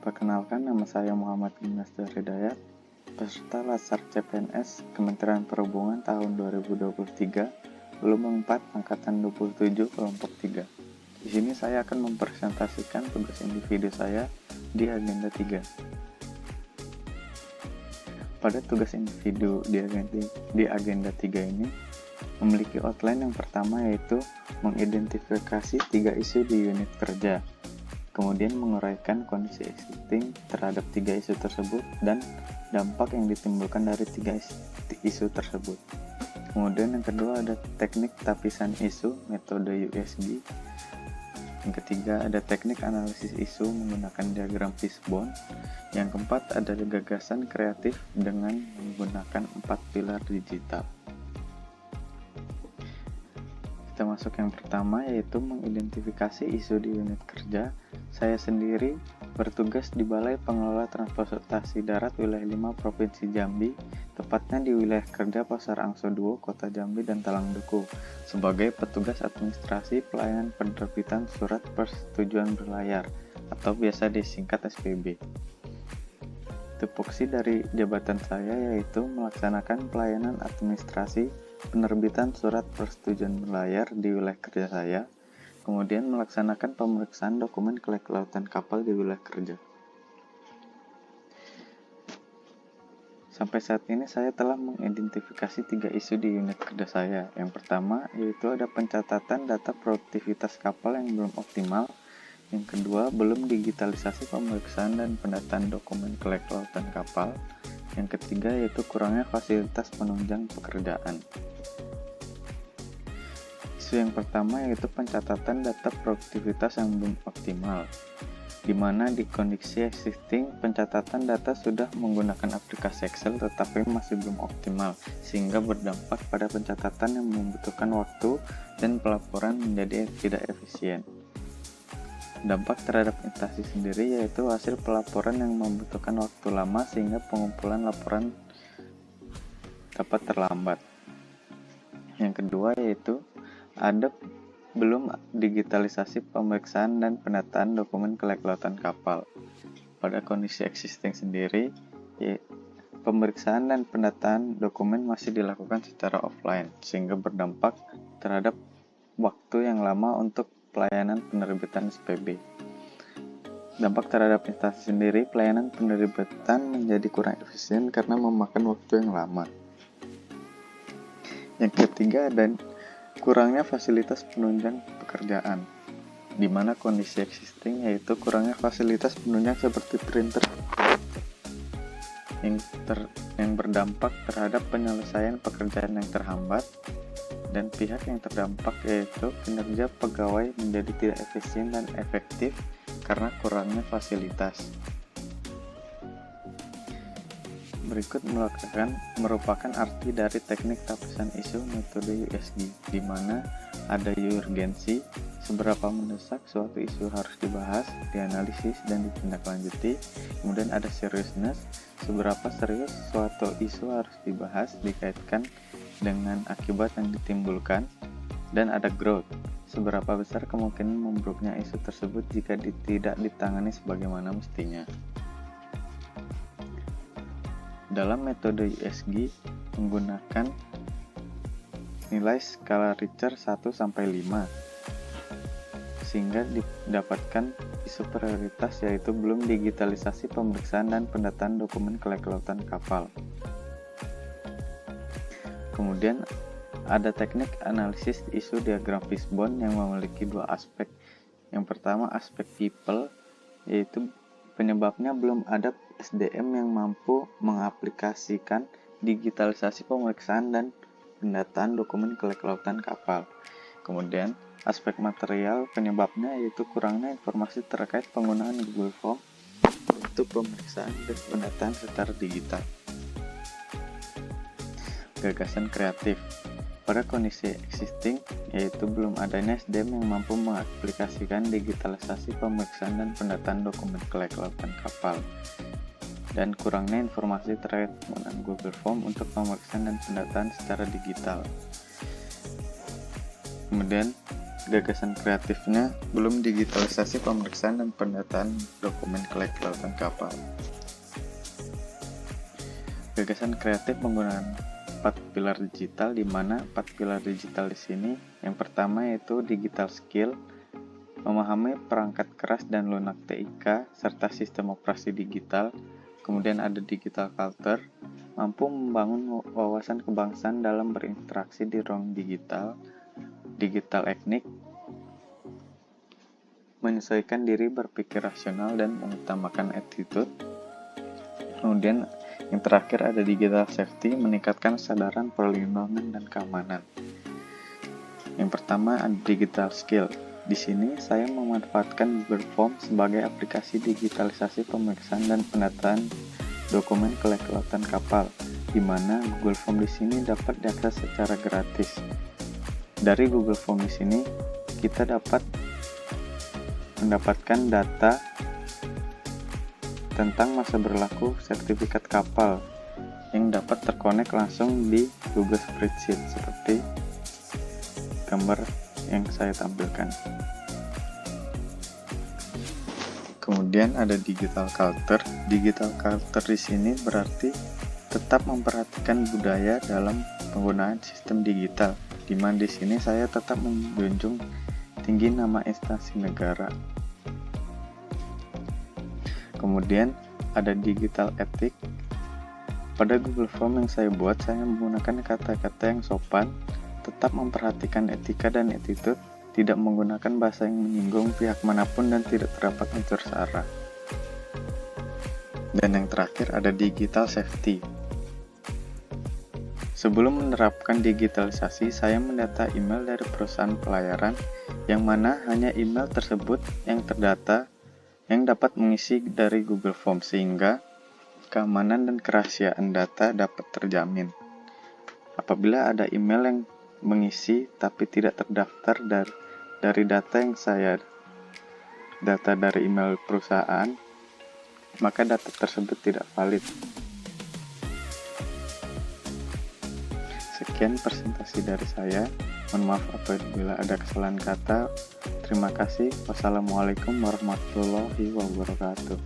Perkenalkan, nama saya Muhammad Gimnastia Hidayat, peserta Latsar CPNS Kementerian Perhubungan tahun 2023, volume 4, angkatan 27, kelompok 3. Di sini saya akan mempresentasikan tugas individu saya di agenda 3. Pada tugas individu di agenda 3 ini, memiliki outline yang pertama yaitu mengidentifikasi 3 isu di unit kerja, kemudian menguraikan kondisi existing terhadap 3 isu tersebut dan dampak yang ditimbulkan dari 3 isu tersebut. Kemudian yang kedua ada teknik tapisan isu, metode USG. Yang ketiga ada teknik analisis isu menggunakan diagram fishbone. Yang keempat ada gagasan kreatif dengan menggunakan 4 pilar digital. Kita masuk yang pertama yaitu mengidentifikasi isu di unit kerja. Saya sendiri bertugas di Balai Pengelola Transportasi Darat Wilayah 5 Provinsi Jambi, tepatnya di wilayah kerja Pasar Angso Duo, Kota Jambi dan Talang Duku, sebagai petugas administrasi pelayanan penerbitan surat persetujuan berlayar atau biasa disingkat SPB. Tupoksi dari jabatan saya yaitu melaksanakan pelayanan administrasi penerbitan surat persetujuan berlayar di wilayah kerja saya, kemudian melaksanakan pemeriksaan dokumen kelautan kapal di wilayah kerja. Sampai saat ini saya telah mengidentifikasi 3 isu di unit kerja saya. Yang pertama yaitu ada pencatatan data produktivitas kapal yang belum optimal. Yang kedua, belum digitalisasi pemeriksaan dan pendataan dokumen kelautan kapal. Yang ketiga yaitu kurangnya fasilitas penunjang pekerjaan. Isu yang pertama yaitu pencatatan data produktivitas yang belum optimal, di mana di kondisi existing pencatatan data sudah menggunakan aplikasi Excel tetapi masih belum optimal, sehingga berdampak pada pencatatan yang membutuhkan waktu dan pelaporan menjadi tidak efisien. Dampak terhadap instansi sendiri yaitu hasil pelaporan yang membutuhkan waktu lama sehingga pengumpulan laporan dapat terlambat. Yang kedua yaitu ada belum digitalisasi pemeriksaan dan pendataan dokumen kelautan kapal. Pada kondisi existing sendiri, pemeriksaan dan pendataan dokumen masih dilakukan secara offline sehingga berdampak terhadap waktu yang lama untuk pelayanan penerbitan SPB. Dampak terhadap instansi sendiri, pelayanan penerbitan menjadi kurang efisien karena memakan waktu yang lama. Yang ketiga ada kurangnya fasilitas penunjang pekerjaan, di mana kondisi existing yaitu kurangnya fasilitas penunjang seperti printer yang berdampak terhadap penyelesaian pekerjaan yang terhambat, dan pihak yang terdampak yaitu kinerja pegawai menjadi tidak efisien dan efektif karena kurangnya fasilitas. Berikut merupakan arti dari teknik tapisan isu metode USG, di mana ada urgensi, seberapa mendesak suatu isu harus dibahas, dianalisis, dan ditindaklanjuti. Kemudian ada seriousness, seberapa serius suatu isu harus dibahas, dikaitkan dengan akibat yang ditimbulkan. Dan ada growth, seberapa besar kemungkinan memburuknya isu tersebut jika tidak ditangani sebagaimana mestinya. Dalam metode USG menggunakan nilai skala Richter 1-5 sehingga didapatkan isu prioritas yaitu belum digitalisasi pemeriksaan dan pendataan dokumen kelautan kapal. Kemudian ada teknik analisis isu diagram fishbone yang memiliki 2 aspek. Yang pertama aspek people, yaitu penyebabnya belum ada SDM yang mampu mengaplikasikan digitalisasi pemeriksaan dan pendataan dokumen kelautan kapal. Kemudian aspek material, penyebabnya yaitu kurangnya informasi terkait penggunaan Google Form untuk pemeriksaan dan pendataan secara digital. Gagasan kreatif, pada kondisi existing yaitu belum adanya SDM yang mampu mengaplikasikan digitalisasi pemeriksaan dan pendataan dokumen kelautan kapal, dan kurangnya informasi terkait penggunaan Google Form untuk pemeriksaan dan pendataan secara digital. Kemudian gagasan kreatifnya belum digitalisasi pemeriksaan dan pendataan dokumen kelautan kapal. Gagasan kreatif menggunakan 4 pilar digital, di mana 4 pilar digital di sini yang pertama yaitu digital skill, memahami perangkat keras dan lunak TIK serta sistem operasi digital. Kemudian ada digital culture, mampu membangun wawasan kebangsaan dalam berinteraksi di ruang digital. Digital ethnic, menyesuaikan diri berpikir rasional dan mengutamakan attitude. Kemudian yang terakhir ada digital safety, meningkatkan kesadaran perlindungan dan keamanan. Yang pertama ada digital skill. Di sini saya memanfaatkan Google Form sebagai aplikasi digitalisasi pemeriksaan dan pendataan dokumen kelautan kapal, di mana Google Form di sini dapat diakses secara gratis. Dari Google Form di sini kita dapat mendapatkan data tentang masa berlaku sertifikat kapal yang dapat terkonek langsung di Google Spreadsheet seperti gambar yang saya tampilkan. Kemudian ada digital culture. Digital culture di sini berarti tetap memperhatikan budaya dalam penggunaan sistem digital, di mana di sini saya tetap menjunjung tinggi nama instansi negara. Kemudian ada digital ethic. Pada Google Form yang saya buat, saya menggunakan kata-kata yang sopan, tetap memperhatikan etika dan attitude, tidak menggunakan bahasa yang menyinggung pihak manapun dan tidak terdapat unsur sara. Dan yang terakhir ada digital safety. Sebelum menerapkan digitalisasi, saya mendata email dari perusahaan pelayaran, yang mana hanya email tersebut yang terdata yang dapat mengisi dari Google Form, sehingga keamanan dan kerahasiaan data dapat terjamin. Apabila ada email yang mengisi tapi tidak terdaftar dari data dari email perusahaan, maka data tersebut tidak valid. Sekian presentasi dari saya. Mohon maaf apabila ada kesalahan kata. Terima kasih. Wassalamualaikum warahmatullahi wabarakatuh.